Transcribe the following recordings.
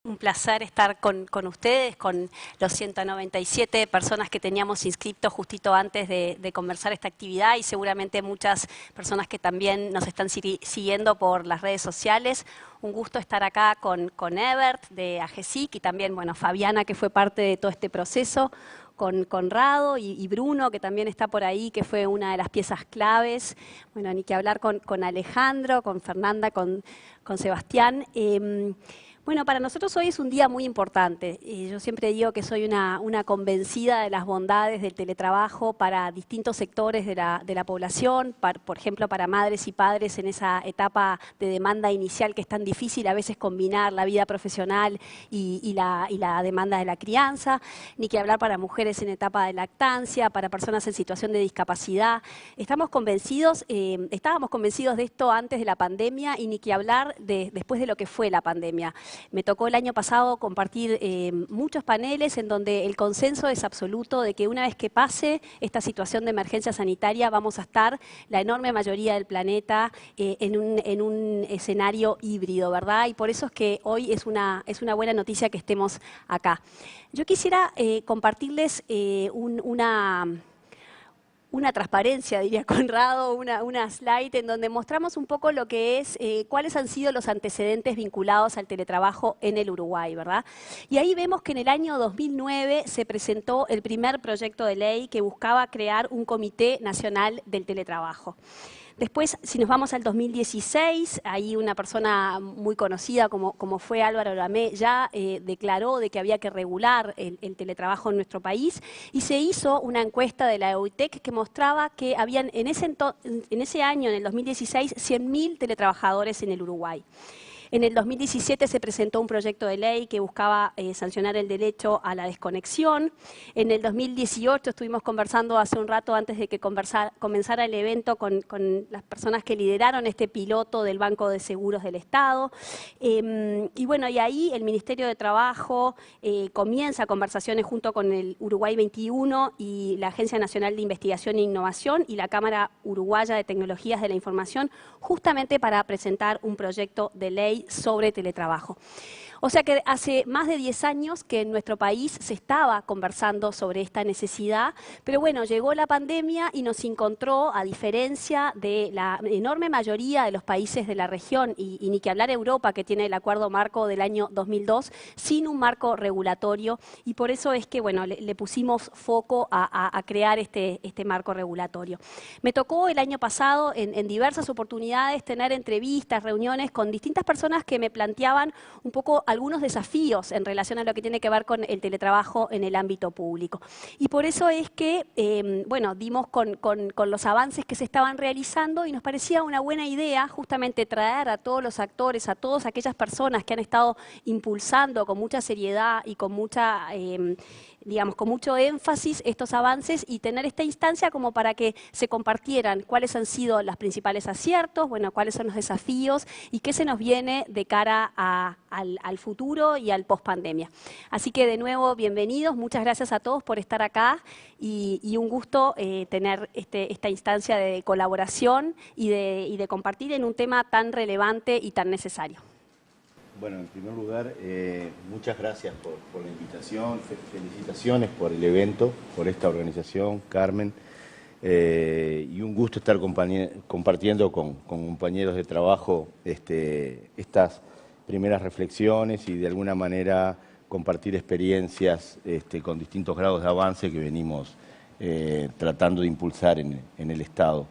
un placer estar con ustedes, con los 197 personas que teníamos inscritos justito antes de conversar esta actividad y seguramente muchas personas que también nos están siguiendo por las redes sociales. Un gusto estar acá con Ebert de AGESIC y también, bueno, Fabiana, que fue parte de todo este proceso, con Conrado y Bruno, que también está por ahí, que fue una de las piezas claves. Bueno, ni que hablar con Alejandro, con Fernanda, con Sebastián. Bueno, para nosotros hoy es un día muy importante. Yo siempre digo que soy una convencida de las bondades del teletrabajo para distintos sectores de la población, por ejemplo, para madres y padres en esa etapa de demanda inicial que es tan difícil a veces combinar la vida profesional y la demanda de la crianza, ni que hablar para mujeres en etapa de lactancia, para personas en situación de discapacidad. Estábamos convencidos de esto antes de la pandemia y ni que hablar después de lo que fue la pandemia. Me tocó el año pasado compartir muchos paneles en donde el consenso es absoluto de que una vez que pase esta situación de emergencia sanitaria vamos a estar, la enorme mayoría del planeta, en un escenario híbrido, ¿verdad? Y por eso es que hoy es una buena noticia que estemos acá. Yo quisiera compartirles una transparencia, diría Conrado, una slide en donde mostramos un poco lo que es, cuáles han sido los antecedentes vinculados al teletrabajo en el Uruguay, ¿verdad? Y ahí vemos que en el año 2009 se presentó el primer proyecto de ley que buscaba crear un Comité Nacional del Teletrabajo. Después, si nos vamos al 2016, ahí una persona muy conocida como fue Álvaro Lamé ya declaró de que había que regular el teletrabajo en nuestro país y se hizo una encuesta de la EUITEC que mostraba que habían en ese año, en el 2016, 100.000 teletrabajadores en el Uruguay. En el 2017 se presentó un proyecto de ley que buscaba sancionar el derecho a la desconexión. En el 2018 estuvimos conversando hace un rato antes de que comenzara el evento con las personas que lideraron este piloto del Banco de Seguros del Estado. Y bueno, y ahí el Ministerio de Trabajo comienza conversaciones junto con el Uruguay 21 y la Agencia Nacional de Investigación e Innovación y la Cámara Uruguaya de Tecnologías de la Información, justamente para presentar un proyecto de ley sobre teletrabajo. O sea que hace más de 10 años que en nuestro país se estaba conversando sobre esta necesidad, pero bueno, llegó la pandemia y nos encontró, a diferencia de la enorme mayoría de los países de la región, y ni que hablar Europa, que tiene el acuerdo marco del año 2002, sin un marco regulatorio, y por eso es que bueno, le pusimos foco a crear este marco regulatorio. Me tocó el año pasado, en diversas oportunidades, tener entrevistas, reuniones con distintas personas que me planteaban un poco algunos desafíos en relación a lo que tiene que ver con el teletrabajo en el ámbito público. Y por eso es que, bueno, dimos con los avances que se estaban realizando y nos parecía una buena idea justamente traer a todos los actores, a todas aquellas personas que han estado impulsando con mucha seriedad y con mucha, digamos, con mucho énfasis estos avances y tener esta instancia como para que se compartieran cuáles han sido los principales aciertos, bueno, cuáles son los desafíos y qué se nos viene de cara al futuro y al post-pandemia. Así que de nuevo, bienvenidos, muchas gracias a todos por estar acá y un gusto tener esta instancia de colaboración y de compartir en un tema tan relevante y tan necesario. Bueno, en primer lugar, muchas gracias por la invitación, felicitaciones por el evento, por esta organización, Carmen, y un gusto estar compartiendo con compañeros de trabajo estas primeras reflexiones y de alguna manera compartir experiencias con distintos grados de avance que venimos tratando de impulsar en el Estado.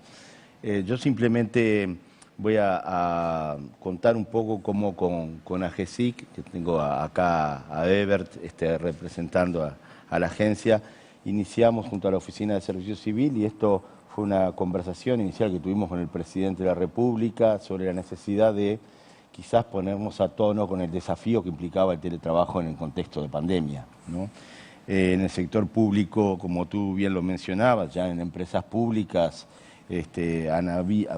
Yo simplemente voy a contar un poco cómo con AGESIC, que tengo acá a Ebert representando a la agencia, iniciamos junto a la Oficina de Servicio Civil y esto fue una conversación inicial que tuvimos con el Presidente de la República sobre la necesidad de quizás ponernos a tono con el desafío que implicaba el teletrabajo en el contexto de pandemia, ¿no? En el sector público, como tú bien lo mencionabas, ya en empresas públicas,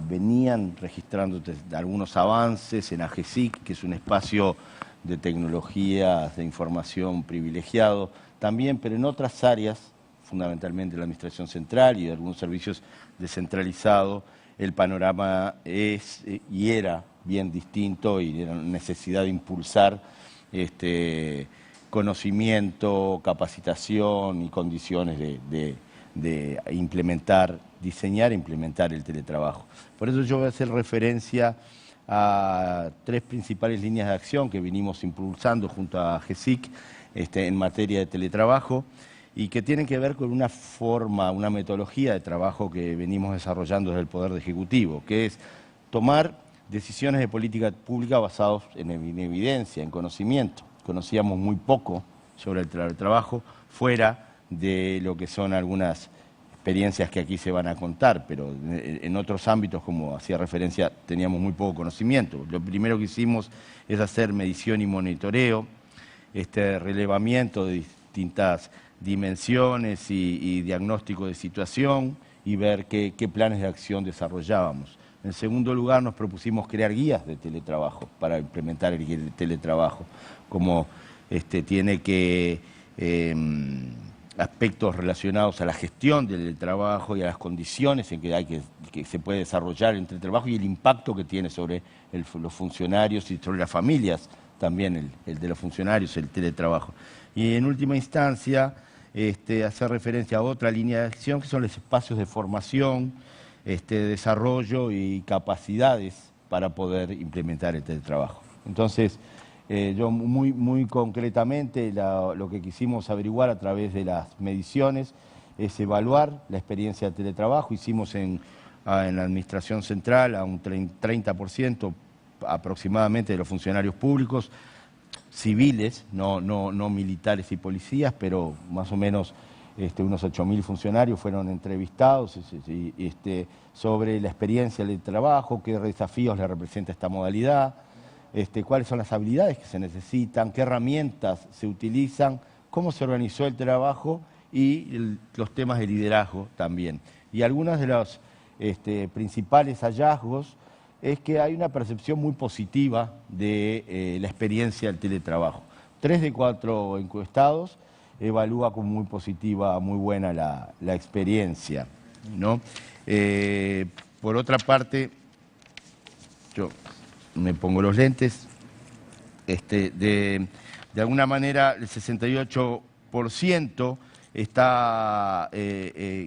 venían registrando algunos avances en AGESIC, que es un espacio de tecnologías de información privilegiado también, pero en otras áreas, fundamentalmente la administración central y algunos servicios descentralizados, el panorama es y era bien distinto y era necesidad de impulsar conocimiento, capacitación y condiciones de implementar, diseñar e implementar el teletrabajo. Por eso yo voy a hacer referencia a 3 principales líneas de acción que venimos impulsando junto a GESIC en materia de teletrabajo y que tienen que ver con una forma, una metodología de trabajo que venimos desarrollando desde el Poder Ejecutivo, que es tomar decisiones de política pública basadas en evidencia, en conocimiento. Conocíamos muy poco sobre el teletrabajo, fuera de lo que son algunas experiencias que aquí se van a contar, pero en otros ámbitos, como hacía referencia, teníamos muy poco conocimiento. Lo primero que hicimos es hacer medición y monitoreo, relevamiento de distintas dimensiones y diagnóstico de situación y ver qué planes de acción desarrollábamos. En segundo lugar, nos propusimos crear guías de teletrabajo para implementar el teletrabajo, como tiene que aspectos relacionados a la gestión del trabajo y a las condiciones en que se puede desarrollar el teletrabajo y el impacto que tiene sobre los funcionarios y sobre las familias, también el de los funcionarios, el teletrabajo. Y en última instancia, hacer referencia a otra línea de acción que son los espacios de formación, desarrollo y capacidades para poder implementar el teletrabajo. Entonces, yo muy concretamente lo que quisimos averiguar a través de las mediciones es evaluar la experiencia de teletrabajo. Hicimos en la Administración Central a un 30% aproximadamente de los funcionarios públicos, civiles, no militares y policías, pero más o menos unos 8.000 funcionarios fueron entrevistados sobre la experiencia del trabajo, qué desafíos le representa esta modalidad, cuáles son las habilidades que se necesitan, qué herramientas se utilizan, cómo se organizó el trabajo y los temas de liderazgo también. Y algunos de los principales hallazgos es que hay una percepción muy positiva de la experiencia del teletrabajo. 3 de 4 encuestados evalúa como muy positiva, muy buena la experiencia, ¿no? Por otra parte, yo me pongo los lentes, de alguna manera el 68%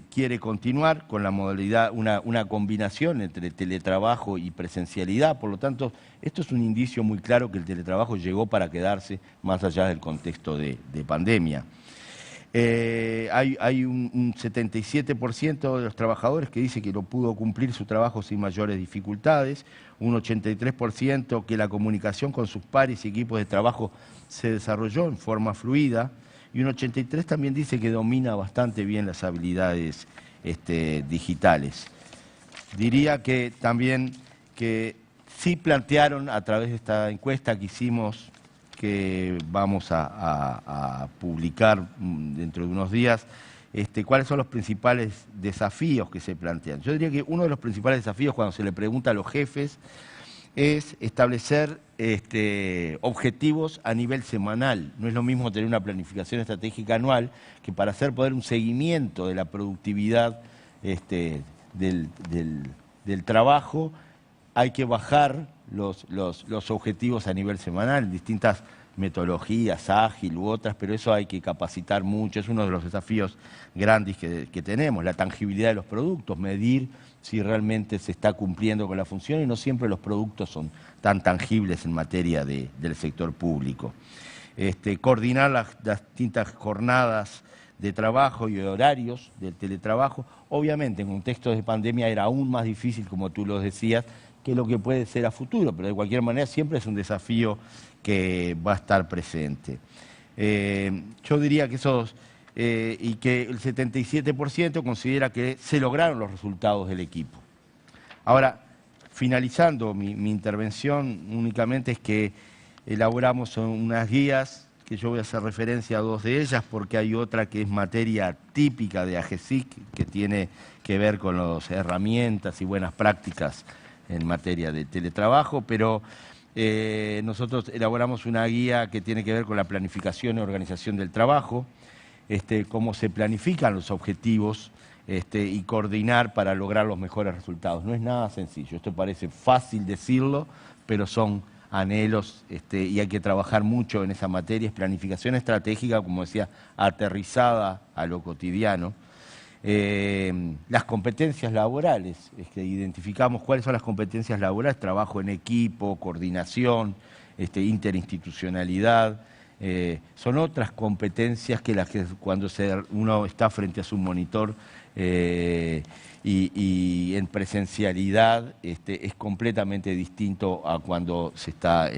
quiere continuar con la modalidad, una combinación entre teletrabajo y presencialidad. Por lo tanto, esto es un indicio muy claro que el teletrabajo llegó para quedarse más allá del contexto de pandemia. Hay un 77% de los trabajadores que dice que no pudo cumplir su trabajo sin mayores dificultades, un 83% que la comunicación con sus pares y equipos de trabajo se desarrolló en forma fluida, y un 83% también dice que domina bastante bien las habilidades digitales. Diría que también que sí plantearon a través de esta encuesta que hicimos, que vamos a publicar dentro de unos días, cuáles son los principales desafíos que se plantean. Yo diría que uno de los principales desafíos cuando se le pregunta a los jefes es establecer objetivos a nivel semanal. No es lo mismo tener una planificación estratégica anual que para poder un seguimiento de la productividad del trabajo hay que bajar los objetivos a nivel semanal, distintas metodologías, ágil u otras, pero eso hay que capacitar mucho, es uno de los desafíos grandes que tenemos, la tangibilidad de los productos, medir si realmente se está cumpliendo con la función y no siempre los productos son tan tangibles en materia del sector público. Coordinar las distintas jornadas de trabajo y horarios del teletrabajo, obviamente en contextos de pandemia era aún más difícil, como tú lo decías, que lo que puede ser a futuro, pero de cualquier manera siempre es un desafío que va a estar presente. Yo diría que y que el 77% considera que se lograron los resultados del equipo. Ahora, finalizando mi intervención, únicamente es que elaboramos unas guías, que yo voy a hacer referencia a 2 de ellas, porque hay otra que es materia típica de AGESIC, que tiene que ver con las herramientas y buenas prácticas en materia de teletrabajo, pero nosotros elaboramos una guía que tiene que ver con la planificación y organización del trabajo, cómo se planifican los objetivos y coordinar para lograr los mejores resultados. No es nada sencillo, esto parece fácil decirlo, pero son anhelos, y hay que trabajar mucho en esa materia. Es planificación estratégica, como decía, aterrizada a lo cotidiano. Las competencias laborales, identificamos cuáles son las competencias laborales, trabajo en equipo, coordinación, interinstitucionalidad. Son otras competencias que las que cuando uno está frente a su monitor y en presencialidad es completamente distinto a cuando se está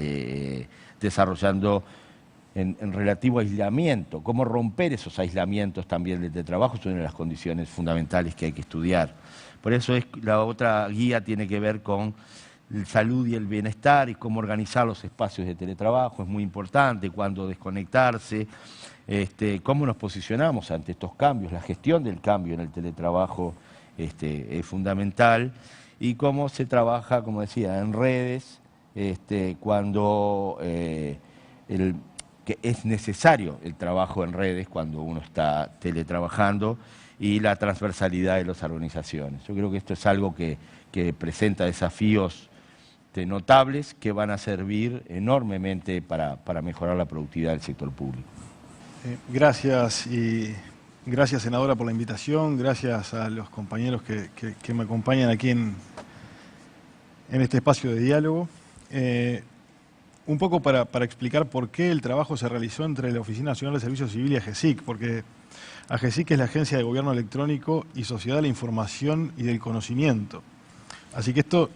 desarrollando en relativo aislamiento. Cómo romper esos aislamientos también del teletrabajo es una de las condiciones fundamentales que hay que estudiar. Por eso la otra guía tiene que ver con salud y el bienestar y cómo organizar los espacios de teletrabajo. Es muy importante cuándo desconectarse, cómo nos posicionamos ante estos cambios. La gestión del cambio en el teletrabajo es fundamental, y cómo se trabaja, como decía, en redes, cuando que es necesario el trabajo en redes cuando uno está teletrabajando, y la transversalidad de las organizaciones. Yo creo que esto es algo que presenta desafíos notables que van a servir enormemente para mejorar la productividad del sector público. Gracias, y gracias, senadora, por la invitación. Gracias a los compañeros que me acompañan aquí en este espacio de diálogo. Un poco para explicar por qué el trabajo se realizó entre la Oficina Nacional de Servicio Civil y AGESIC, porque AGESIC es la Agencia de Gobierno Electrónico y Sociedad de la Información y del Conocimiento. Así que esto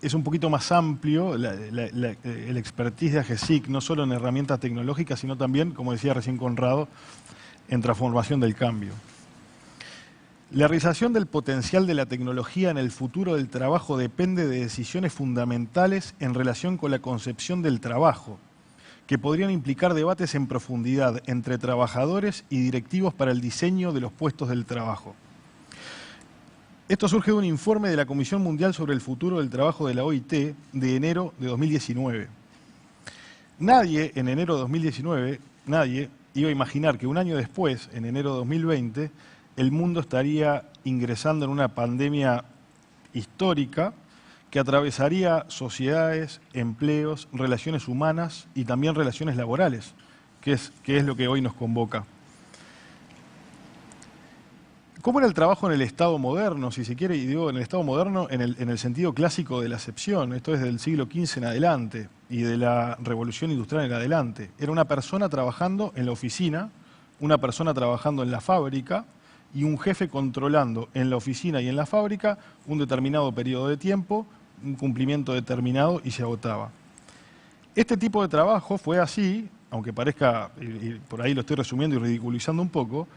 es un poquito más amplio, el expertise de AGESIC, no solo en herramientas tecnológicas, sino también, como decía recién Conrado, en transformación del cambio. La realización del potencial de la tecnología en el futuro del trabajo depende de decisiones fundamentales en relación con la concepción del trabajo, que podrían implicar debates en profundidad entre trabajadores y directivos para el diseño de los puestos del trabajo. Esto surge de un informe de la Comisión Mundial sobre el Futuro del Trabajo de la OIT de enero de 2019. Nadie, en enero de 2019, nadie iba a imaginar que un año después, en enero de 2020, el mundo estaría ingresando en una pandemia histórica que atravesaría sociedades, empleos, relaciones humanas y también relaciones laborales, que es lo que hoy nos convoca. ¿Cómo era el trabajo en el Estado moderno, si se quiere? Y digo, en el Estado moderno en el sentido clásico de la acepción, esto es del siglo XV en adelante y de la Revolución Industrial en adelante. Era una persona trabajando en la oficina, una persona trabajando en la fábrica y un jefe controlando en la oficina y en la fábrica un determinado periodo de tiempo, un cumplimiento determinado, y se agotaba. Este tipo de trabajo fue así, aunque parezca, y por ahí lo estoy resumiendo y ridiculizando un poco,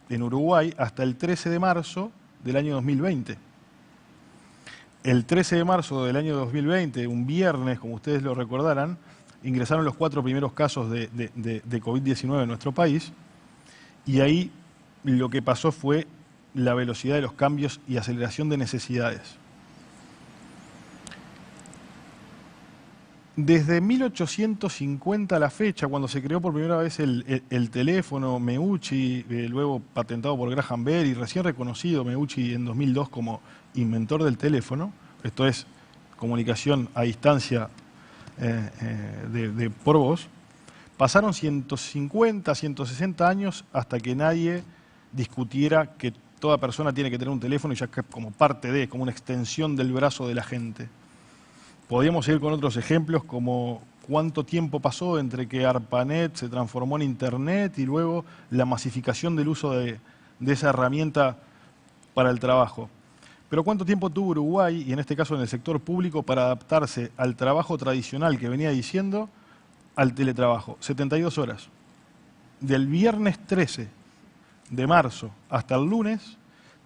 en Uruguay hasta el 13 de marzo del año 2020. El 13 de marzo del año 2020, un viernes, como ustedes lo recordarán, ingresaron los 4 primeros casos de COVID-19 en nuestro país, y ahí lo que pasó fue la velocidad de los cambios y aceleración de necesidades. Desde 1850 a la fecha, cuando se creó por primera vez el teléfono Meucci, luego patentado por Graham Bell y recién reconocido Meucci en 2002 como inventor del teléfono, esto es comunicación a distancia por voz, pasaron 150, 160 años hasta que nadie discutiera que toda persona tiene que tener un teléfono, y ya como parte de, como una extensión del brazo de la gente. Podríamos ir con otros ejemplos, como cuánto tiempo pasó entre que ARPANET se transformó en Internet y luego la masificación del uso de esa herramienta para el trabajo. Pero cuánto tiempo tuvo Uruguay, y en este caso en el sector público, para adaptarse al trabajo tradicional que venía diciendo, al teletrabajo. 72 horas. Del viernes 13 de marzo hasta el lunes,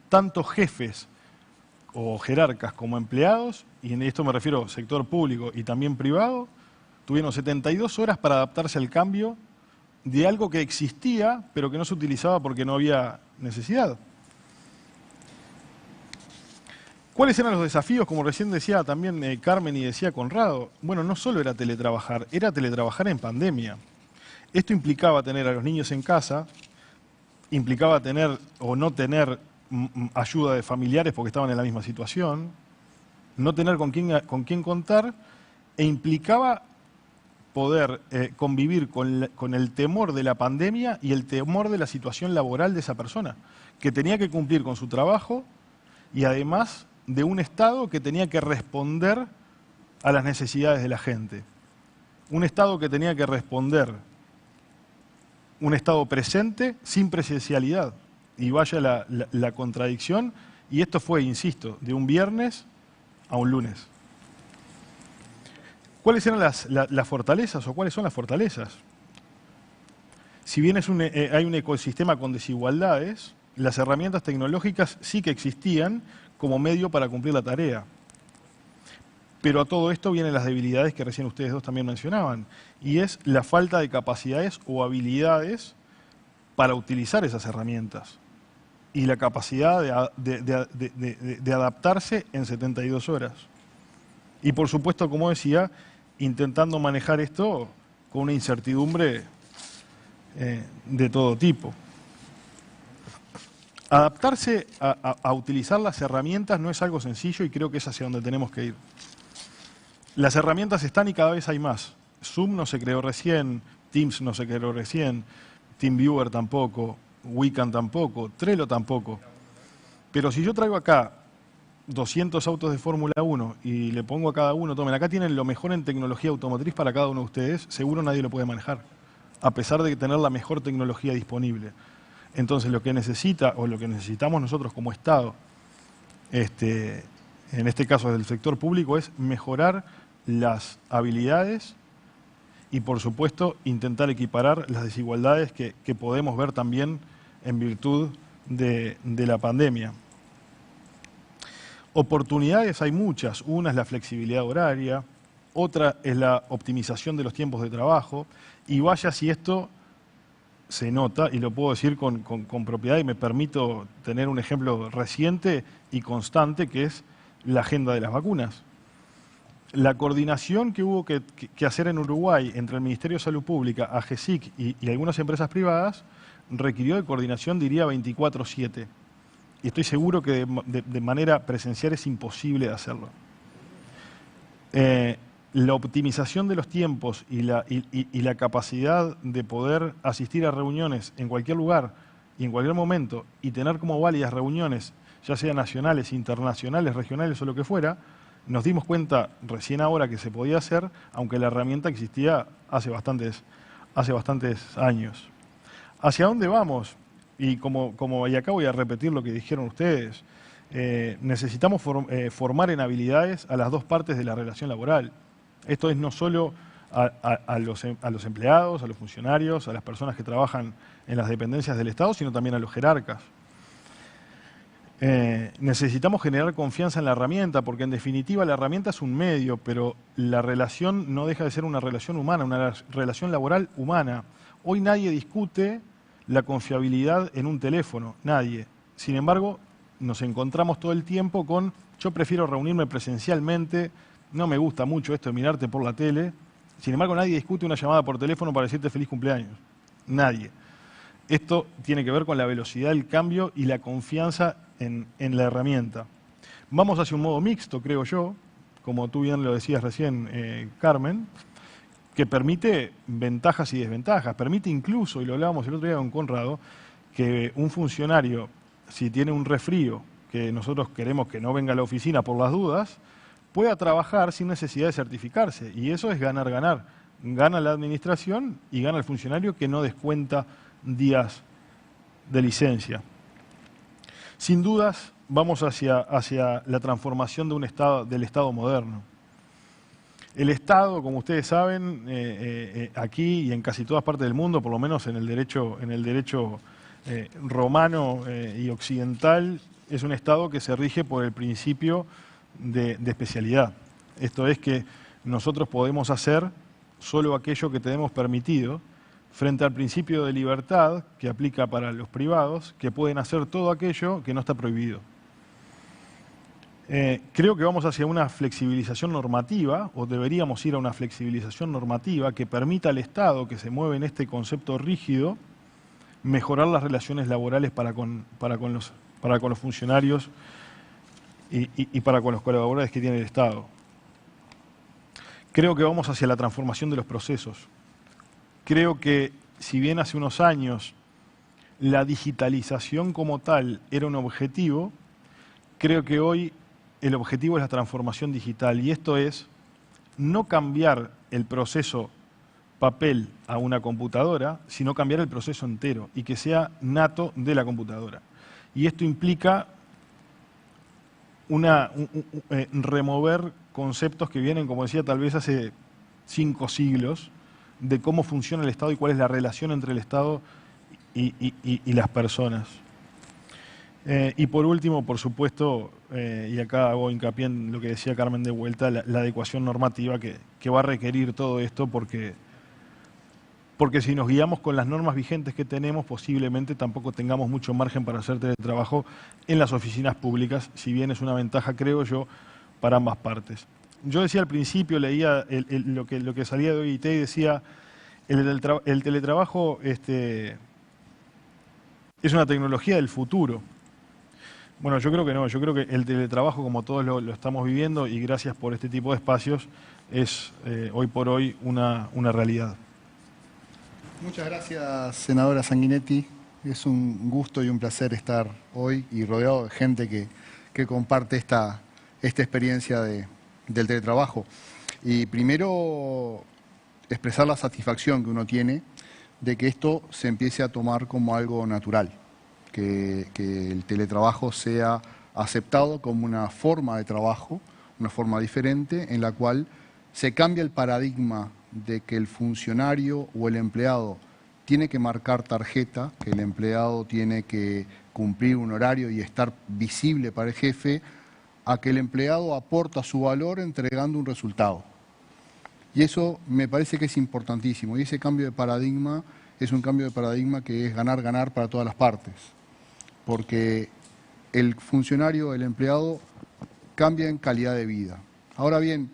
tanto jefes o jerarcas como empleados, y en esto me refiero sector público y también privado, tuvieron 72 horas para adaptarse al cambio de algo que existía, pero que no se utilizaba porque no había necesidad. ¿Cuáles eran los desafíos? Como recién decía también Carmen y decía Conrado, bueno, no solo era teletrabajar en pandemia. Esto implicaba tener a los niños en casa, implicaba tener o no tener ayuda de familiares porque estaban en la misma situación, no tener con quién contar, e implicaba poder convivir con el temor de la pandemia y el temor de la situación laboral de esa persona, que tenía que cumplir con su trabajo y además de un Estado que tenía que responder a las necesidades de la gente. Un Estado que tenía que responder, un Estado presente sin presencialidad. Y vaya la contradicción, y esto fue, insisto, de un viernes a un lunes. ¿Cuáles eran las fortalezas o cuáles son las fortalezas? Si bien hay un ecosistema con desigualdades, las herramientas tecnológicas sí que existían como medio para cumplir la tarea. Pero a todo esto vienen las debilidades que recién ustedes dos también mencionaban, y es la falta de capacidades o habilidades para utilizar esas herramientas y la capacidad de adaptarse en 72 horas. Y por supuesto, como decía, intentando manejar esto con una incertidumbre de todo tipo. Adaptarse a utilizar las herramientas no es algo sencillo y creo que es hacia donde tenemos que ir. Las herramientas están y cada vez hay más. Zoom no se creó recién, Teams no se creó recién, TeamViewer tampoco, Wecan tampoco, Trello tampoco. Pero si yo traigo acá 200 autos de Fórmula 1 y le pongo a cada uno, tomen, acá tienen lo mejor en tecnología automotriz para cada uno de ustedes, seguro nadie lo puede manejar, a pesar de tener la mejor tecnología disponible. Entonces lo que necesita, o lo que necesitamos nosotros como Estado, en este caso del sector público, es mejorar las habilidades y, por supuesto, intentar equiparar las desigualdades que podemos ver también en virtud de la pandemia. Oportunidades hay muchas. Una es la flexibilidad horaria, otra es la optimización de los tiempos de trabajo, y vaya si esto se nota, y lo puedo decir con propiedad, y me permito tener un ejemplo reciente y constante, que es la agenda de las vacunas. La coordinación que hubo que hacer en Uruguay entre el Ministerio de Salud Pública, AGESIC y algunas empresas privadas requirió de coordinación, diría, 24/7. Y estoy seguro que de manera presencial es imposible hacerlo. La optimización de los tiempos y la capacidad de poder asistir a reuniones en cualquier lugar y en cualquier momento y tener como válidas reuniones, ya sean nacionales, internacionales, regionales o lo que fuera, nos dimos cuenta recién ahora que se podía hacer, aunque la herramienta existía hace bastantes años. ¿Hacia dónde vamos? Y y acá voy a repetir lo que dijeron ustedes, necesitamos formar en habilidades a las dos partes de la relación laboral. Esto es no solo a los empleados, a los funcionarios, a las personas que trabajan en las dependencias del Estado, sino también a los jerarcas. Necesitamos generar confianza en la herramienta, porque en definitiva la herramienta es un medio, pero la relación no deja de ser una relación humana, una relación laboral humana. Hoy nadie discute la confiabilidad en un teléfono, nadie. Sin embargo, nos encontramos todo el tiempo con, yo prefiero reunirme presencialmente, no me gusta mucho esto de mirarte por la tele. Sin embargo, nadie discute una llamada por teléfono para decirte feliz cumpleaños. Nadie. Esto tiene que ver con la velocidad del cambio y la confianza en la herramienta. Vamos hacia un modo mixto, creo yo, como tú bien lo decías recién, Carmen, que permite ventajas y desventajas. Permite incluso, y lo hablábamos el otro día con Conrado, que un funcionario, si tiene un resfrío, que nosotros queremos que no venga a la oficina por las dudas, pueda trabajar sin necesidad de certificarse. Y eso es ganar-ganar. Gana la administración y gana el funcionario que no descuenta días de licencia. Sin dudas, vamos hacia la transformación de del Estado moderno. El Estado, como ustedes saben, aquí y en casi todas partes del mundo, por lo menos en el derecho romano y occidental, es un Estado que se rige por el principio de especialidad. Esto es que nosotros podemos hacer solo aquello que tenemos permitido, frente al principio de libertad que aplica para los privados, que pueden hacer todo aquello que no está prohibido. Creo que vamos hacia una flexibilización normativa, o deberíamos ir a una flexibilización normativa que permita al Estado, que se mueve en este concepto rígido, mejorar las relaciones laborales para con los funcionarios y para con los colaboradores que tiene el Estado. creo que vamos hacia la transformación de los procesos. Creo que si bien hace unos años la digitalización como tal era un objetivo, creo que hoy el objetivo es la transformación digital, y esto es no cambiar el proceso papel a una computadora, sino cambiar el proceso entero y que sea nato de la computadora. Y esto implica remover conceptos que vienen, como decía, tal vez hace 5 siglos, de cómo funciona el Estado y cuál es la relación entre el Estado y las personas. Y por último, por supuesto, y acá hago hincapié en lo que decía Carmen de vuelta, la adecuación normativa que va a requerir todo esto, porque si nos guiamos con las normas vigentes que tenemos, posiblemente tampoco tengamos mucho margen para hacer teletrabajo en las oficinas públicas, si bien es una ventaja, creo yo, para ambas partes. Yo decía al principio, leía lo que salía de OIT y decía, el teletrabajo es una tecnología del futuro. Bueno, yo creo que no, yo creo que el teletrabajo, como todos lo estamos viviendo, y gracias por este tipo de espacios, es hoy por hoy una realidad. Muchas gracias, senadora Sanguinetti. Es un gusto y un placer estar hoy y rodeado de gente que comparte esta experiencia del teletrabajo. Y primero, expresar la satisfacción que uno tiene de que esto se empiece a tomar como algo natural, que el teletrabajo sea aceptado como una forma de trabajo, una forma diferente en la cual se cambia el paradigma de que el funcionario o el empleado tiene que marcar tarjeta, que el empleado tiene que cumplir un horario y estar visible para el jefe, a que el empleado aporta su valor entregando un resultado. Y eso me parece que es importantísimo. Y ese cambio de paradigma es un cambio de paradigma que es ganar-ganar para todas las partes. Porque el funcionario, el empleado, cambia en calidad de vida. Ahora bien,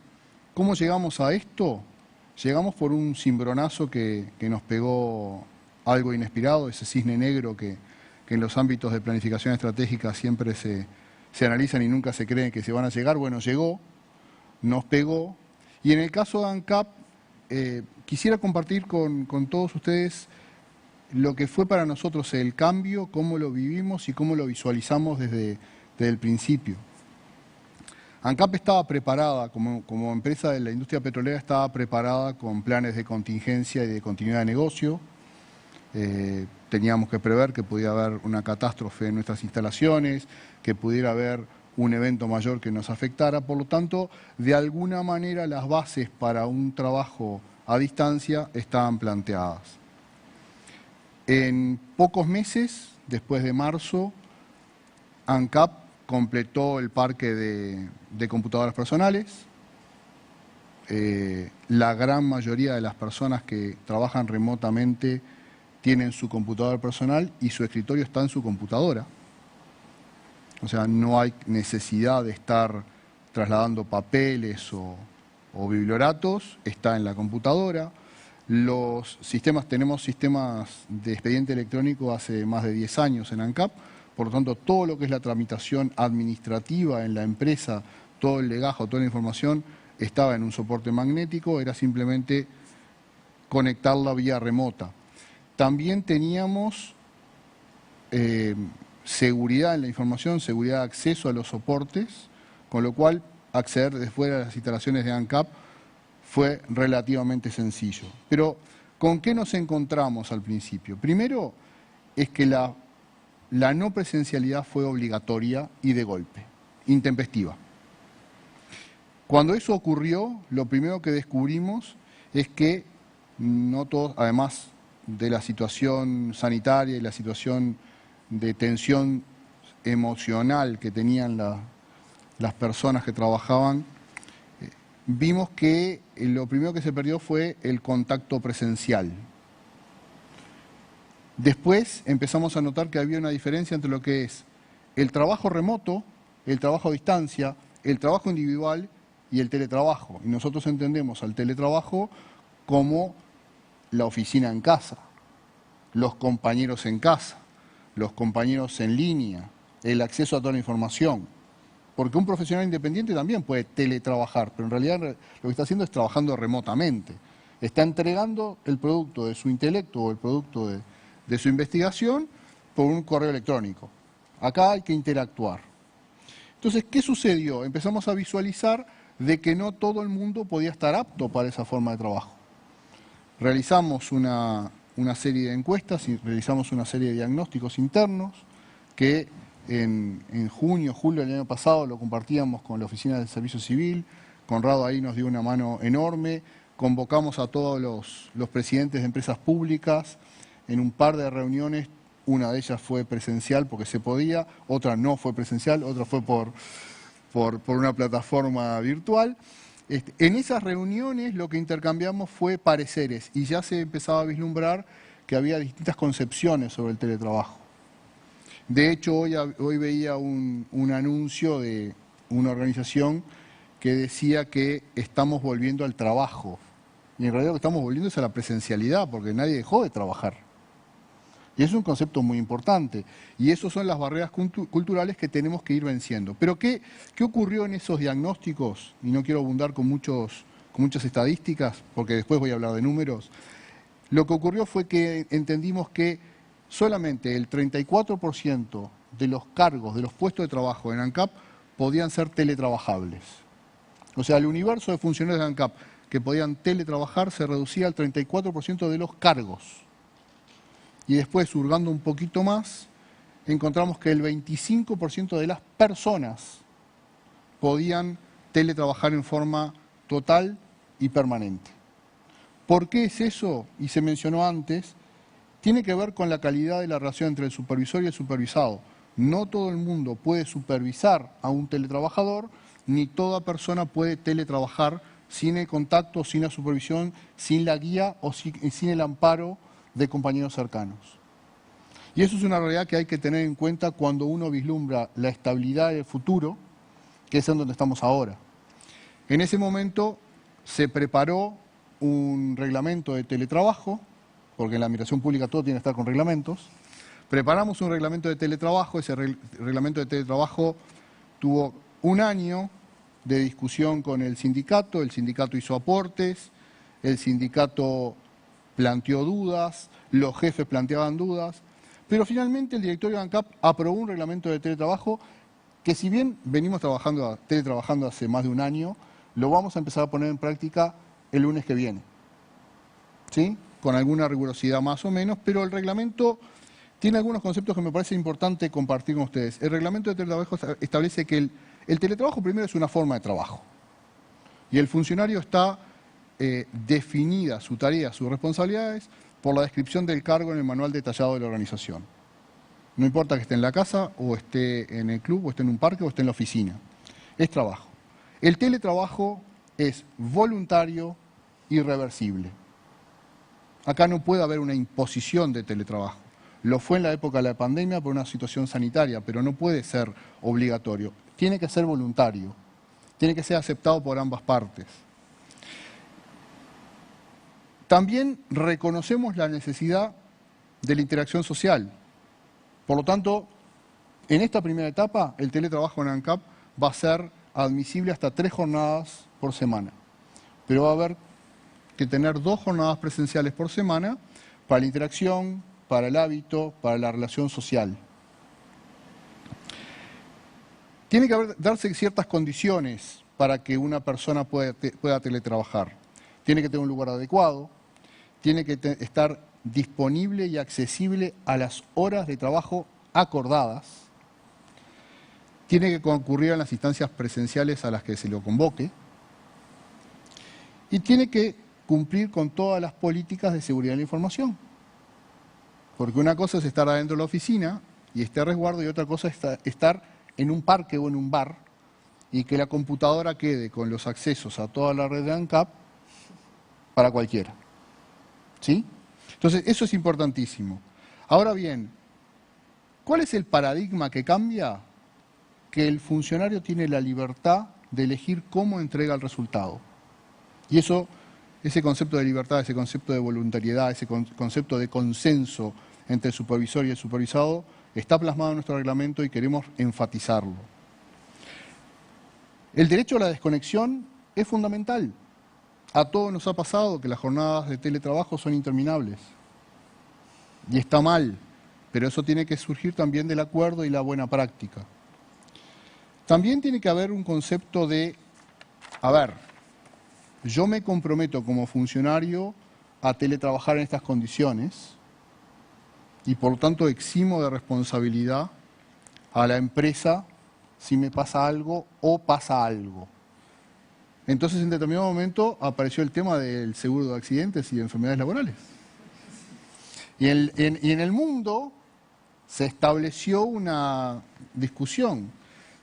¿cómo llegamos a esto? Llegamos por un cimbronazo que nos pegó algo inesperado, ese cisne negro que en los ámbitos de planificación estratégica siempre se analizan y nunca se creen que se van a llegar. Bueno, llegó, nos pegó. Y en el caso de ANCAP, quisiera compartir con todos ustedes lo que fue para nosotros el cambio, cómo lo vivimos y cómo lo visualizamos desde el principio. ANCAP estaba preparada, como empresa de la industria petrolera, estaba preparada con planes de contingencia y de continuidad de negocio. Teníamos que prever que podía haber una catástrofe en nuestras instalaciones, que pudiera haber un evento mayor que nos afectara. Por lo tanto, de alguna manera las bases para un trabajo a distancia estaban planteadas. En pocos meses, después de marzo, ANCAP completó el parque de computadoras personales. La gran mayoría de las personas que trabajan remotamente tienen su computadora personal y su escritorio está en su computadora. O sea, no hay necesidad de estar trasladando papeles o biblioratos, está en la computadora. Tenemos sistemas de expediente electrónico hace más de 10 años en ANCAP. Por lo tanto, todo lo que es la tramitación administrativa en la empresa, todo el legajo, toda la información, estaba en un soporte magnético, era simplemente conectarla vía remota. También teníamos seguridad en la información, seguridad de acceso a los soportes, con lo cual acceder desde fuera de las instalaciones de ANCAP fue relativamente sencillo. Pero, ¿con qué nos encontramos al principio? Primero, es que la no presencialidad fue obligatoria y de golpe, intempestiva. Cuando eso ocurrió, lo primero que descubrimos es que no todos, además de la situación sanitaria y la situación de tensión emocional que tenían las personas que trabajaban, vimos que lo primero que se perdió fue el contacto presencial. Después empezamos a notar que había una diferencia entre lo que es el trabajo remoto, el trabajo a distancia, el trabajo individual y el teletrabajo. Y nosotros entendemos al teletrabajo como la oficina en casa, los compañeros en casa, los compañeros en línea, el acceso a toda la información. Porque un profesional independiente también puede teletrabajar, pero en realidad lo que está haciendo es trabajando remotamente. Está entregando el producto de su intelecto o el producto de su investigación por un correo electrónico. Acá hay que interactuar. Entonces, ¿qué sucedió? Empezamos a visualizar de que no todo el mundo podía estar apto para esa forma de trabajo. Realizamos una serie de encuestas y realizamos una serie de diagnósticos internos que en junio, julio del año pasado lo compartíamos con la Oficina del Servicio Civil. Conrado ahí nos dio una mano enorme. Convocamos a todos los presidentes de empresas públicas en un par de reuniones. Una de ellas fue presencial porque se podía, otra no fue presencial, otra fue por una plataforma virtual. En esas reuniones lo que intercambiamos fue pareceres y ya se empezaba a vislumbrar que había distintas concepciones sobre el teletrabajo. De hecho, hoy veía un anuncio de una organización que decía que estamos volviendo al trabajo. Y en realidad lo que estamos volviendo es a la presencialidad, porque nadie dejó de trabajar. Y es un concepto muy importante. Y esas son las barreras culturales que tenemos que ir venciendo. Pero ¿qué ocurrió en esos diagnósticos? Y no quiero abundar con muchas estadísticas, porque después voy a hablar de números. Lo que ocurrió fue que entendimos que solamente el 34% de los cargos, de los puestos de trabajo en ANCAP podían ser teletrabajables. O sea, el universo de funcionarios de ANCAP que podían teletrabajar se reducía al 34% de los cargos. Y después, hurgando un poquito más, encontramos que el 25% de las personas podían teletrabajar en forma total y permanente. ¿Por qué es eso? Y se mencionó antes, tiene que ver con la calidad de la relación entre el supervisor y el supervisado. No todo el mundo puede supervisar a un teletrabajador, ni toda persona puede teletrabajar sin el contacto, sin la supervisión, sin la guía o sin el amparo de compañeros cercanos. Y eso es una realidad que hay que tener en cuenta cuando uno vislumbra la estabilidad del futuro, que es en donde estamos ahora. En ese momento se preparó un reglamento de teletrabajo, porque en la administración pública todo tiene que estar con reglamentos. Preparamos un reglamento de teletrabajo, ese reglamento de teletrabajo tuvo un año de discusión con el sindicato hizo aportes, el sindicato planteó dudas, los jefes planteaban dudas, pero finalmente el directorio de ANCAP aprobó un reglamento de teletrabajo que, si bien venimos teletrabajando hace más de un año, lo vamos a empezar a poner en práctica el lunes que viene, ¿sí? Con alguna rigurosidad más o menos, pero el reglamento tiene algunos conceptos que me parece importante compartir con ustedes. El reglamento de teletrabajo establece que el teletrabajo primero es una forma de trabajo y el funcionario está definida su tarea, sus responsabilidades, por la descripción del cargo en el manual detallado de la organización. No importa que esté en la casa, o esté en el club, o esté en un parque, o esté en la oficina. Es trabajo. El teletrabajo es voluntario y reversible. Acá no puede haber una imposición de teletrabajo. Lo fue en la época de la pandemia por una situación sanitaria, pero no puede ser obligatorio. Tiene que ser voluntario. Tiene que ser aceptado por ambas partes. También reconocemos la necesidad de la interacción social. Por lo tanto, en esta primera etapa, el teletrabajo en ANCAP va a ser admisible hasta 3 jornadas por semana. Pero va a haber que tener 2 jornadas presenciales por semana para la interacción, para el hábito, para la relación social. Tiene que darse ciertas condiciones para que una persona pueda teletrabajar. Tiene que tener un lugar adecuado, tiene que estar disponible y accesible a las horas de trabajo acordadas, tiene que concurrir a las instancias presenciales a las que se lo convoque y tiene que cumplir con todas las políticas de seguridad de la información. Porque una cosa es estar adentro de la oficina y estar a resguardo, y otra cosa es estar en un parque o en un bar y que la computadora quede con los accesos a toda la red de ANCAP para cualquiera. ¿Sí? Entonces, eso es importantísimo. Ahora bien, ¿cuál es el paradigma que cambia? Que el funcionario tiene la libertad de elegir cómo entrega el resultado. Y ese concepto de libertad, ese concepto de voluntariedad, ese concepto de consenso entre el supervisor y el supervisado está plasmado en nuestro reglamento y queremos enfatizarlo. El derecho a la desconexión es fundamental. A todos nos ha pasado que las jornadas de teletrabajo son interminables. Y está mal, pero eso tiene que surgir también del acuerdo y la buena práctica. También tiene que haber un concepto de, yo me comprometo como funcionario a teletrabajar en estas condiciones y por lo tanto eximo de responsabilidad a la empresa si me pasa algo o pasa algo. Entonces, en determinado momento apareció el tema del seguro de accidentes y de enfermedades laborales. Y en el mundo se estableció una discusión.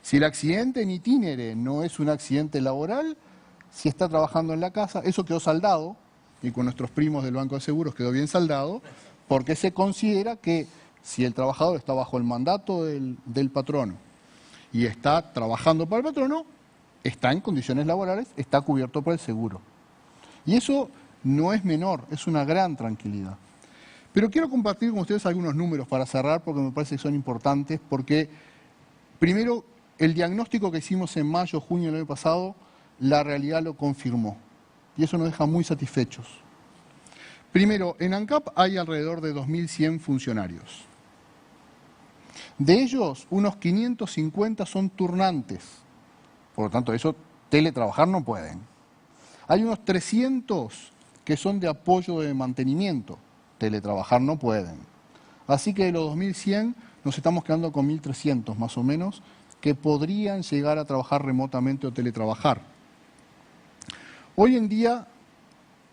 Si el accidente en itinere no es un accidente laboral, si está trabajando en la casa, eso quedó saldado, y con nuestros primos del Banco de Seguros quedó bien saldado, porque se considera que si el trabajador está bajo el mandato del patrono y está trabajando para el patrono, está en condiciones laborales, está cubierto por el seguro. Y eso no es menor, es una gran tranquilidad. Pero quiero compartir con ustedes algunos números para cerrar, porque me parece que son importantes, porque primero, el diagnóstico que hicimos en mayo, junio del año pasado, la realidad lo confirmó. Y eso nos deja muy satisfechos. Primero, en ANCAP hay alrededor de 2.100 funcionarios. De ellos, unos 550 son turnantes. Por lo tanto, eso teletrabajar no pueden. Hay unos 300 que son de apoyo de mantenimiento. Teletrabajar no pueden. Así que de los 2.100 nos estamos quedando con 1.300 más o menos que podrían llegar a trabajar remotamente o teletrabajar. Hoy en día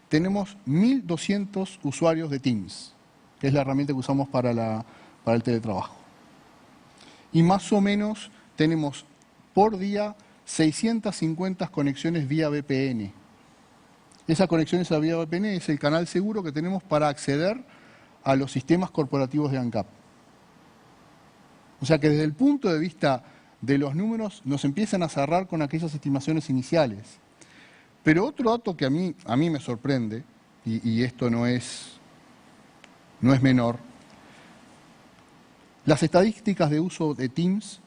tenemos 1.200 usuarios de Teams, que es la herramienta que usamos para el teletrabajo. Y más o menos tenemos por día 650 conexiones vía VPN. Esa conexión vía VPN es el canal seguro que tenemos para acceder a los sistemas corporativos de ANCAP. O sea que desde el punto de vista de los números nos empiezan a cerrar con aquellas estimaciones iniciales. Pero otro dato que a mí me sorprende, y esto no es menor, las estadísticas de uso de Teams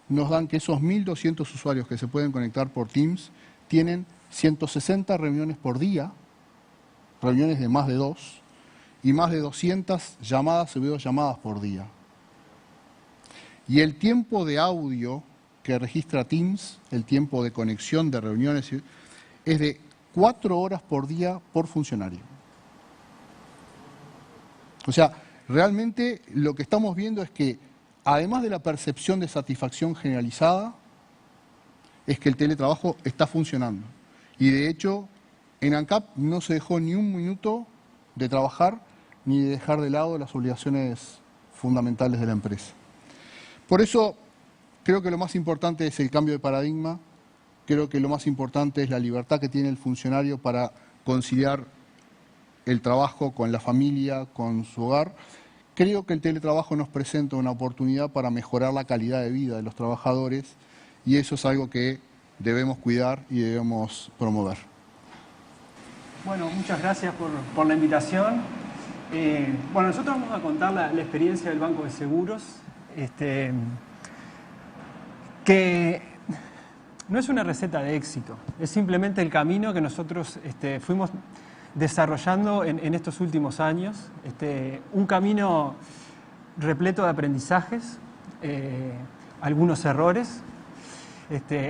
nos dan que esos 1.200 usuarios que se pueden conectar por Teams tienen 160 reuniones por día, reuniones de más de 2, y más de 200 llamadas y videollamadas por día. Y el tiempo de audio que registra Teams, el tiempo de conexión de reuniones, es de 4 horas por día por funcionario. O sea, realmente lo que estamos viendo es que, además de la percepción de satisfacción generalizada, es que el teletrabajo está funcionando. Y de hecho, en ANCAP no se dejó ni un minuto de trabajar ni de dejar de lado las obligaciones fundamentales de la empresa. Por eso, creo que lo más importante es el cambio de paradigma. Creo que lo más importante es la libertad que tiene el funcionario para conciliar el trabajo con la familia, con su hogar. Creo que el teletrabajo nos presenta una oportunidad para mejorar la calidad de vida de los trabajadores y eso es algo que debemos cuidar y debemos promover. Bueno, muchas gracias por la invitación. Bueno, nosotros vamos a contar la experiencia del Banco de Seguros, que no es una receta de éxito, es simplemente el camino que nosotros fuimos desarrollando en estos últimos años, un camino repleto de aprendizajes, algunos errores,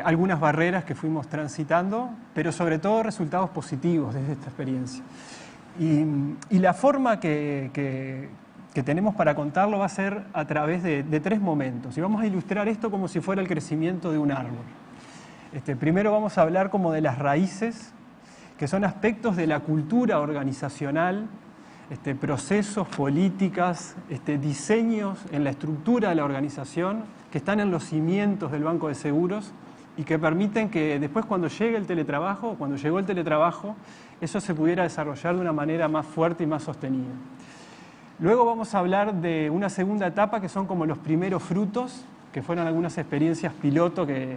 algunas barreras que fuimos transitando, pero sobre todo resultados positivos desde esta experiencia. Y la forma que tenemos para contarlo va a ser a través de 3 momentos, y vamos a ilustrar esto como si fuera el crecimiento de un árbol. Primero vamos a hablar como de las raíces, que son aspectos de la cultura organizacional, procesos, políticas, diseños en la estructura de la organización que están en los cimientos del Banco de Seguros y que permiten que después cuando llegó el teletrabajo, eso se pudiera desarrollar de una manera más fuerte y más sostenida. Luego vamos a hablar de una segunda etapa que son como los primeros frutos, que fueron algunas experiencias piloto que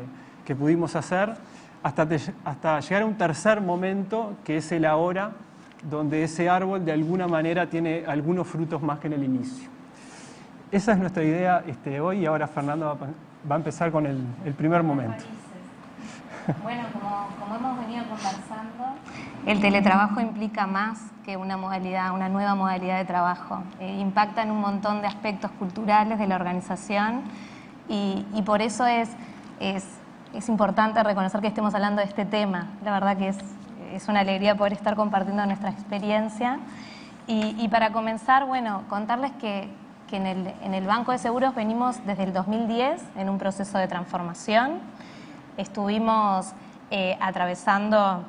pudimos hacer, hasta llegar a un tercer momento, que es el ahora, donde ese árbol de alguna manera tiene algunos frutos más que en el inicio. Esa es nuestra idea hoy y ahora Fernando va a empezar con el primer momento. Bueno, como hemos venido conversando, el teletrabajo implica más que una modalidad, una nueva modalidad de trabajo. Impacta en un montón de aspectos culturales de la organización y por eso es importante reconocer que estemos hablando de este tema. La verdad que es una alegría poder estar compartiendo nuestra experiencia. Y para comenzar, bueno, contarles que en el Banco de Seguros venimos desde el 2010 en un proceso de transformación. Estuvimos atravesando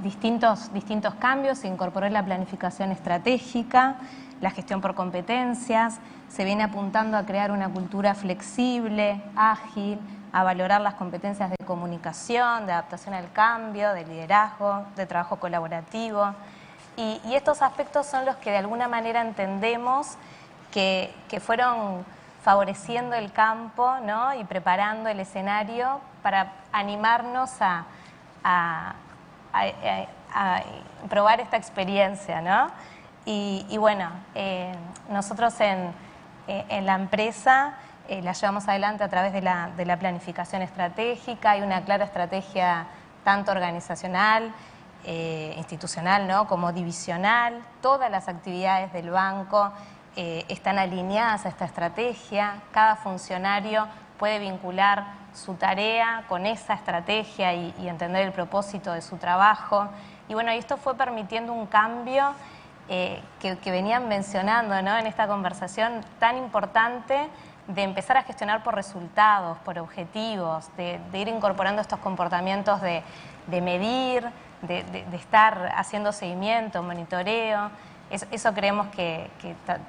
distintos cambios, se incorporó la planificación estratégica, la gestión por competencias, se viene apuntando a crear una cultura flexible, ágil, a valorar las competencias de comunicación, de adaptación al cambio, de liderazgo, de trabajo colaborativo. Y estos aspectos son los que de alguna manera entendemos que fueron favoreciendo el campo, ¿no? Y preparando el escenario para animarnos a probar esta experiencia, ¿no? Y bueno, nosotros en la empresa la llevamos adelante a través de la planificación estratégica. Hay una clara estrategia tanto organizacional, institucional, ¿no?, como divisional. Todas las actividades del banco están alineadas a esta estrategia. Cada funcionario puede vincular su tarea con esa estrategia y entender el propósito de su trabajo. Y bueno, esto fue permitiendo un cambio que venían mencionando, ¿no?, en esta conversación tan importante, de empezar a gestionar por resultados, por objetivos, de ir incorporando estos comportamientos de medir, de estar haciendo seguimiento, monitoreo. Eso creemos que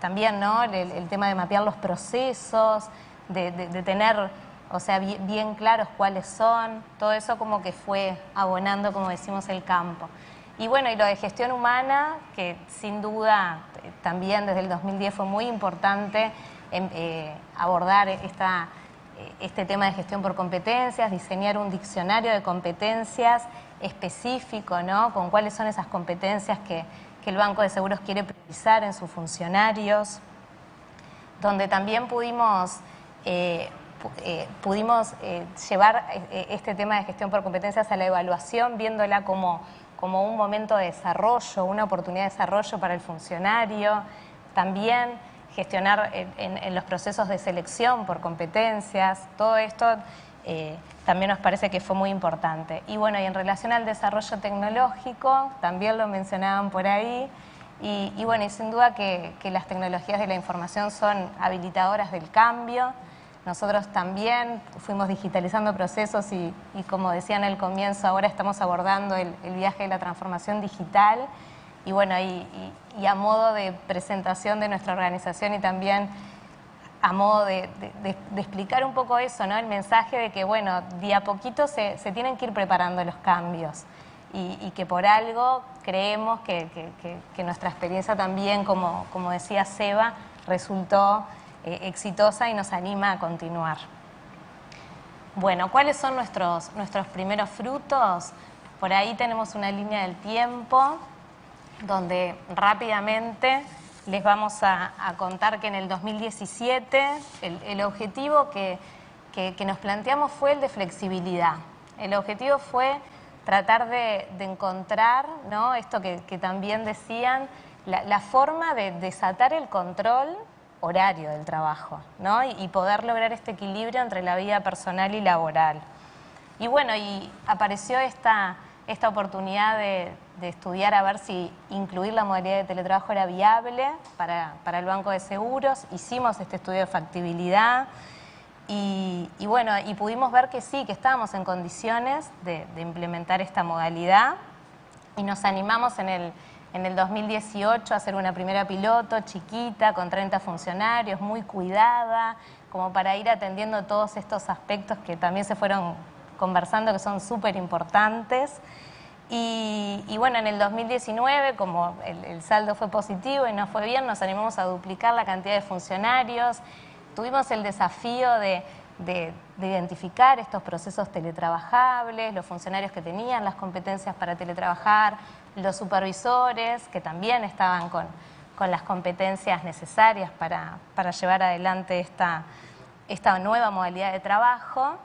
también, ¿no?, el tema de mapear los procesos, de tener, o sea, bien claros cuáles son, todo eso como que fue abonando, como decimos, el campo. Y bueno, y lo de gestión humana, que sin duda también desde el 2010 fue muy importante abordar este tema de gestión por competencias, diseñar un diccionario de competencias específico, ¿no?, con cuáles son esas competencias que el Banco de Seguros quiere priorizar en sus funcionarios, donde también pudimos llevar este tema de gestión por competencias a la evaluación, viéndola como un momento de desarrollo, una oportunidad de desarrollo para el funcionario. También gestionar en los procesos de selección por competencias. Todo esto también nos parece que fue muy importante. Y bueno, y en relación al desarrollo tecnológico, también lo mencionaban por ahí, y bueno, y sin duda que las tecnologías de la información son habilitadoras del cambio. Nosotros también fuimos digitalizando procesos y como decían al comienzo, ahora estamos abordando el viaje de la transformación digital. Y bueno, y a modo de presentación de nuestra organización y también a modo de explicar un poco eso, ¿no?, el mensaje de que, bueno, de a poquito se tienen que ir preparando los cambios y que por algo creemos que nuestra experiencia también, como decía Seba, resultó exitosa y nos anima a continuar. Bueno, ¿cuáles son nuestros primeros frutos? Por ahí tenemos una línea del tiempo donde rápidamente les vamos a contar que en el 2017 el objetivo que nos planteamos fue el de flexibilidad. El objetivo fue tratar de encontrar, ¿no?, esto que también decían, la forma de desatar el control horario del trabajo, ¿no?, y poder lograr este equilibrio entre la vida personal y laboral. Y bueno, y apareció esta oportunidad de estudiar a ver si incluir la modalidad de teletrabajo era viable para el Banco de Seguros. Hicimos este estudio de factibilidad y bueno, y pudimos ver que sí, que estábamos en condiciones de implementar esta modalidad, y nos animamos en el 2018 a hacer una primera piloto chiquita con 30 funcionarios, muy cuidada, como para ir atendiendo todos estos aspectos que también se fueron conversando, que son súper importantes. Y bueno, en el 2019, como el saldo fue positivo y nos fue bien, nos animamos a duplicar la cantidad de funcionarios. Tuvimos el desafío de identificar estos procesos teletrabajables, los funcionarios que tenían las competencias para teletrabajar, los supervisores que también estaban con las competencias necesarias para llevar adelante esta nueva modalidad de trabajo.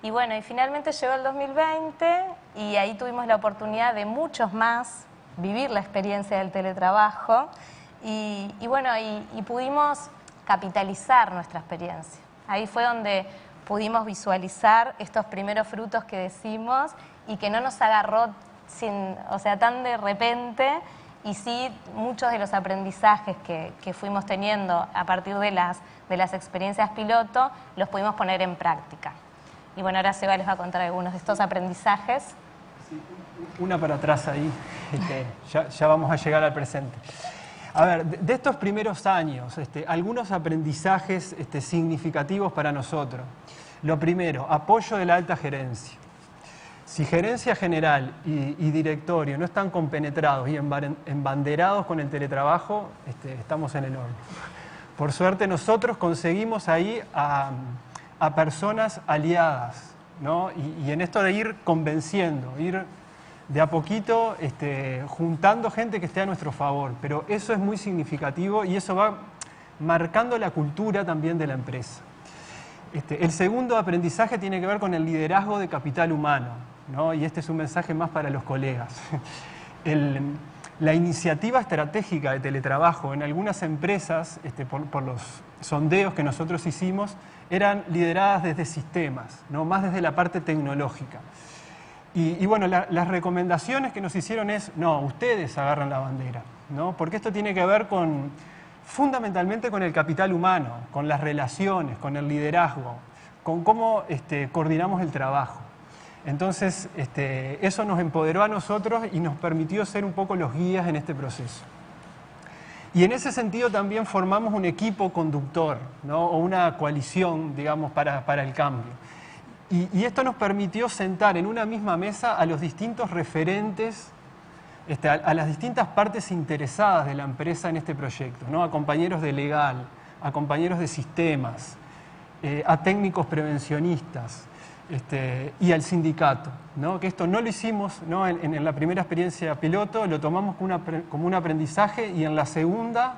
Y bueno, y finalmente llegó el 2020 y ahí tuvimos la oportunidad de muchos más vivir la experiencia del teletrabajo y bueno, y pudimos capitalizar nuestra experiencia. Ahí fue donde pudimos visualizar estos primeros frutos que decimos y que no nos agarró tan de repente, y sí muchos de los aprendizajes que fuimos teniendo a partir de las experiencias piloto los pudimos poner en práctica. Y bueno, ahora Seba les va a contar algunos de estos aprendizajes. Sí, una para atrás ahí, ya vamos a llegar al presente. A ver, de estos primeros años, algunos aprendizajes significativos para nosotros. Lo primero, apoyo de la alta gerencia. Si gerencia general y directorio no están compenetrados y embanderados con el teletrabajo, estamos en el horno. Por suerte nosotros conseguimos ahí a personas aliadas, ¿no? Y en esto de ir convenciendo, ir de a poquito juntando gente que esté a nuestro favor. Pero eso es muy significativo y eso va marcando la cultura también de la empresa. El segundo aprendizaje tiene que ver con el liderazgo de capital humano, ¿no? Y este es un mensaje más para los colegas. La iniciativa estratégica de teletrabajo en algunas empresas, por los sondeos que nosotros hicimos, eran lideradas desde sistemas, ¿no? Más desde la parte tecnológica. Y bueno, las recomendaciones que nos hicieron es, no, ustedes agarran la bandera, ¿no? Porque esto tiene que ver fundamentalmente con el capital humano, con las relaciones, con el liderazgo, con cómo coordinamos el trabajo. Entonces, eso nos empoderó a nosotros y nos permitió ser un poco los guías en este proceso. Y en ese sentido también formamos un equipo conductor, ¿no? O una coalición, digamos, para el cambio. Y esto nos permitió sentar en una misma mesa a los distintos referentes, a las distintas partes interesadas de la empresa en este proyecto, ¿no? A compañeros de legal, a compañeros de sistemas, a técnicos prevencionistas, y al sindicato, ¿no? Que esto no lo hicimos, ¿no? en la primera experiencia piloto, lo tomamos como un aprendizaje, y en la segunda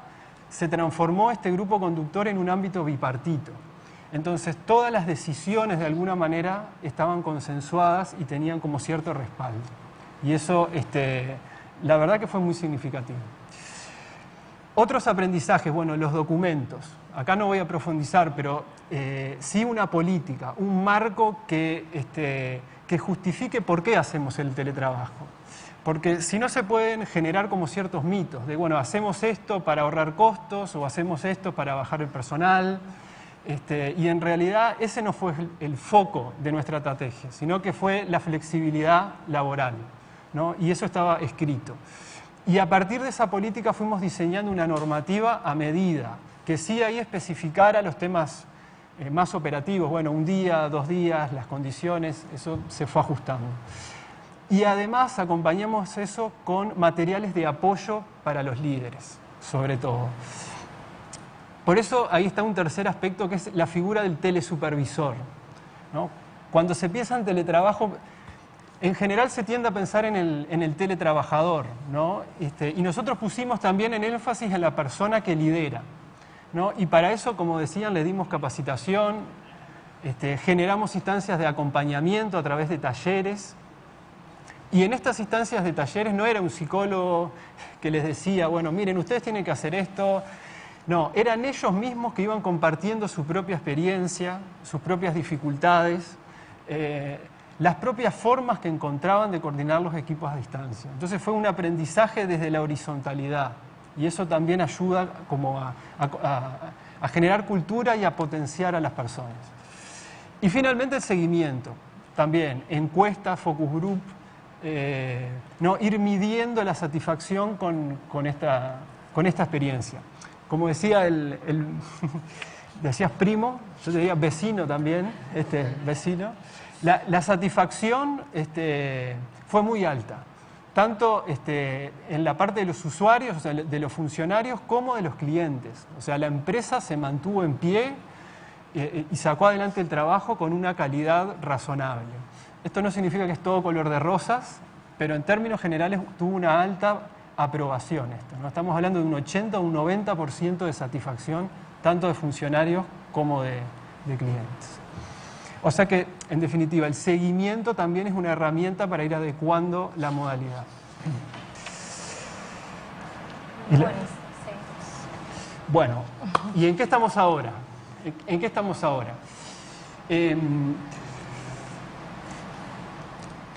se transformó este grupo conductor en un ámbito bipartito. Entonces todas las decisiones de alguna manera estaban consensuadas y tenían como cierto respaldo. Y eso, la verdad que fue muy significativo. Otros aprendizajes, bueno, los documentos. Acá no voy a profundizar, pero sí una política, un marco que justifique por qué hacemos el teletrabajo. Porque si no se pueden generar como ciertos mitos de, bueno, hacemos esto para ahorrar costos o hacemos esto para bajar el personal. Y en realidad ese no fue el foco de nuestra estrategia, sino que fue la flexibilidad laboral, ¿no? Y eso estaba escrito. Y a partir de esa política fuimos diseñando una normativa a medida, que sí ahí especificara los temas más operativos, bueno, un día, 2 días, las condiciones, eso se fue ajustando. Y además acompañamos eso con materiales de apoyo para los líderes, sobre todo. Por eso ahí está un tercer aspecto, que es la figura del telesupervisor, ¿no? Cuando se piensa en teletrabajo, en general se tiende a pensar en el teletrabajador, ¿no? Y nosotros pusimos también en énfasis en la persona que lidera, ¿no? Y para eso, como decían, le dimos capacitación, generamos instancias de acompañamiento a través de talleres. Y en estas instancias de talleres no era un psicólogo que les decía, bueno, miren, ustedes tienen que hacer esto. No, eran ellos mismos que iban compartiendo su propia experiencia, sus propias dificultades, las propias formas que encontraban de coordinar los equipos a distancia. Entonces fue un aprendizaje desde la horizontalidad, y eso también ayuda como a generar cultura y a potenciar a las personas. Y finalmente el seguimiento, también encuestas, focus group, ¿no? Ir midiendo la satisfacción con esta experiencia. Como decía decías primo, yo te diría vecino también, vecino. La satisfacción fue muy alta, tanto en la parte de los usuarios, o sea, de los funcionarios, como de los clientes. O sea, la empresa se mantuvo en pie y sacó adelante el trabajo con una calidad razonable. Esto no significa que es todo color de rosas, pero en términos generales tuvo una alta aprobación esto, ¿no? Estamos hablando de un 80 o un 90% de satisfacción, tanto de funcionarios como de clientes. O sea que, en definitiva, el seguimiento también es una herramienta para ir adecuando la modalidad. Bueno, ¿y en qué estamos ahora? ¿En qué estamos ahora?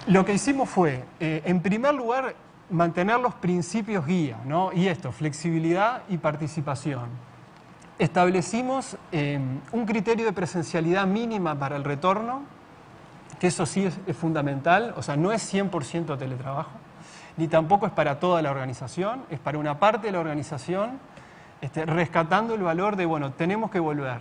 Lo que hicimos fue, en primer lugar, mantener los principios guía, ¿no? Y esto, flexibilidad y participación. Establecimos un criterio de presencialidad mínima para el retorno, que eso sí es fundamental, o sea, no es 100% teletrabajo, ni tampoco es para toda la organización, es para una parte de la organización, rescatando el valor de, bueno, tenemos que volver.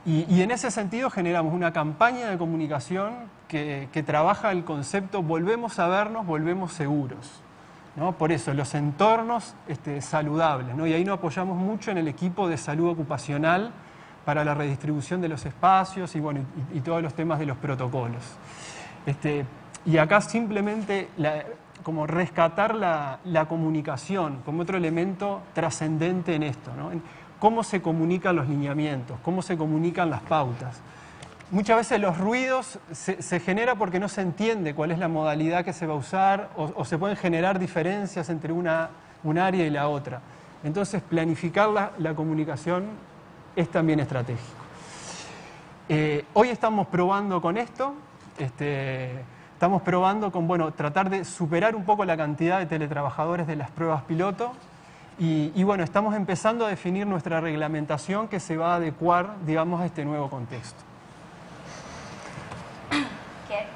Y en ese sentido generamos una campaña de comunicación que trabaja el concepto volvemos a vernos, volvemos seguros, ¿no? Por eso, los entornos saludables, ¿no? Y ahí nos apoyamos mucho en el equipo de salud ocupacional para la redistribución de los espacios y, bueno, y todos los temas de los protocolos. Y acá simplemente como rescatar la comunicación como otro elemento trascendente en esto, ¿no? Cómo se comunican los lineamientos, cómo se comunican las pautas. Muchas veces los ruidos se generan porque no se entiende cuál es la modalidad que se va a usar o se pueden generar diferencias entre un área y la otra. Entonces, planificar la comunicación es también estratégico. Hoy estamos probando con esto, estamos probando con, bueno, tratar de superar un poco la cantidad de teletrabajadores de las pruebas piloto. Y bueno, estamos empezando a definir nuestra reglamentación que se va a adecuar, digamos, a este nuevo contexto.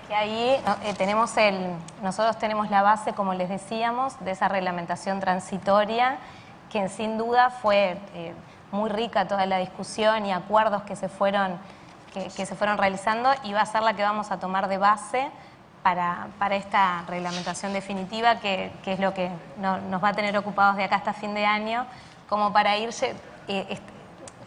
Que ahí nosotros tenemos la base, como les decíamos, de esa reglamentación transitoria, que sin duda fue muy rica toda la discusión y acuerdos que se fueron realizando, y va a ser la que vamos a tomar de base para esta reglamentación definitiva, que es lo que nos va a tener ocupados de acá hasta fin de año, como para ir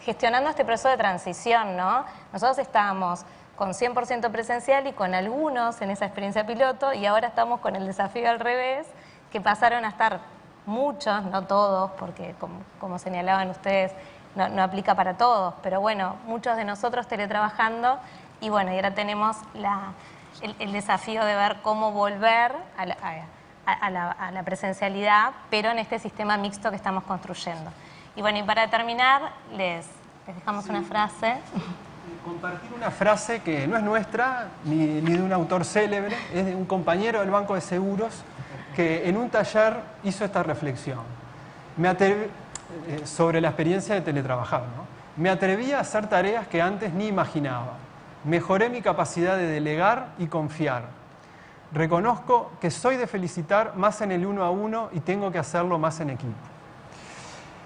gestionando este proceso de transición, ¿no? Nosotros estábamos con 100% presencial y con algunos en esa experiencia piloto, y ahora estamos con el desafío al revés, que pasaron a estar muchos, no todos, porque como señalaban ustedes, no aplica para todos, pero bueno, muchos de nosotros teletrabajando, y bueno, y ahora tenemos el desafío de ver cómo volver a la presencialidad, pero en este sistema mixto que estamos construyendo. Y bueno, y para terminar, les dejamos una frase. Compartir una frase que no es nuestra, ni de un autor célebre, es de un compañero del Banco de Seguros que en un taller hizo esta reflexión sobre la experiencia de teletrabajar, ¿no? Me atreví a hacer tareas que antes ni imaginaba. Mejoré mi capacidad de delegar y confiar. Reconozco que soy de felicitar más en el 1 a 1 y tengo que hacerlo más en equipo.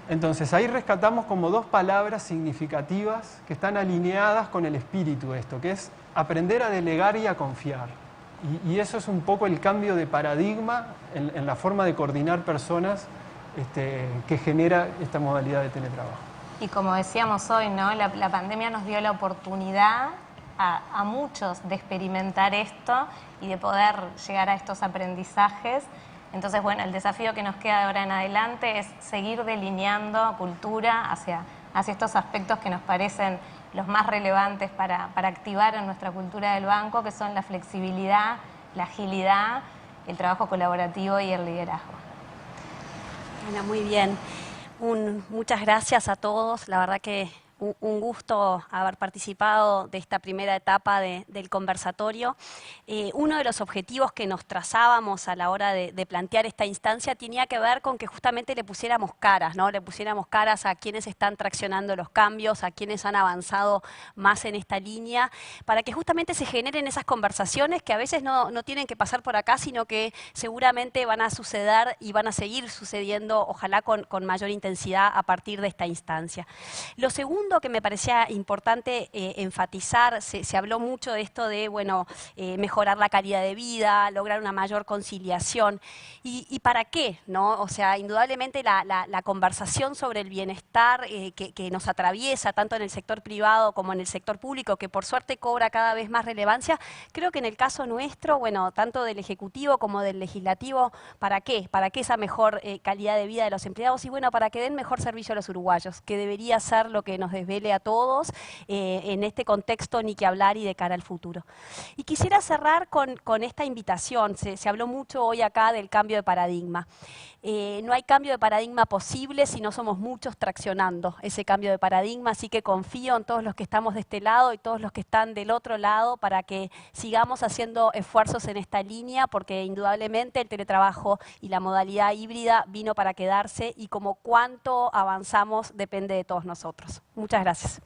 Entonces, ahí rescatamos como dos palabras significativas que están alineadas con el espíritu de esto, que es aprender a delegar y a confiar. Y eso es un poco el cambio de paradigma en la forma de coordinar personas que genera esta modalidad de teletrabajo. Y como decíamos hoy, ¿no? La pandemia nos dio la oportunidad a muchos de experimentar esto y de poder llegar a estos aprendizajes. Entonces, bueno, el desafío que nos queda de ahora en adelante es seguir delineando cultura hacia estos aspectos que nos parecen los más relevantes para activar en nuestra cultura del banco, que son la flexibilidad, la agilidad, el trabajo colaborativo y el liderazgo. Bueno, muy bien. Muchas gracias a todos. La verdad que un gusto haber participado de esta primera etapa del conversatorio. Uno de los objetivos que nos trazábamos a la hora de plantear esta instancia tenía que ver con que justamente le pusiéramos caras, ¿no? Le pusiéramos caras a quienes están traccionando los cambios, a quienes han avanzado más en esta línea, para que justamente se generen esas conversaciones que a veces no tienen que pasar por acá, sino que seguramente van a suceder y van a seguir sucediendo, ojalá con mayor intensidad a partir de esta instancia. Lo segundo que me parecía importante enfatizar, se habló mucho de esto de, bueno, mejorar la calidad de vida, lograr una mayor conciliación. ¿Y para qué? ¿No? O sea, indudablemente la conversación sobre el bienestar que nos atraviesa tanto en el sector privado como en el sector público, que por suerte cobra cada vez más relevancia, creo que en el caso nuestro, bueno, tanto del Ejecutivo como del Legislativo, ¿para qué? ¿Para qué esa mejor calidad de vida de los empleados? Y bueno, para que den mejor servicio a los uruguayos, que debería ser lo que nos desvele a todos, en este contexto ni que hablar y de cara al futuro. Y quisiera cerrar con esta invitación. Se habló mucho hoy acá del cambio de paradigma. No hay cambio de paradigma posible si no somos muchos traccionando ese cambio de paradigma, así que confío en todos los que estamos de este lado y todos los que están del otro lado para que sigamos haciendo esfuerzos en esta línea, porque indudablemente el teletrabajo y la modalidad híbrida vino para quedarse y como cuánto avanzamos depende de todos nosotros. Muchas gracias.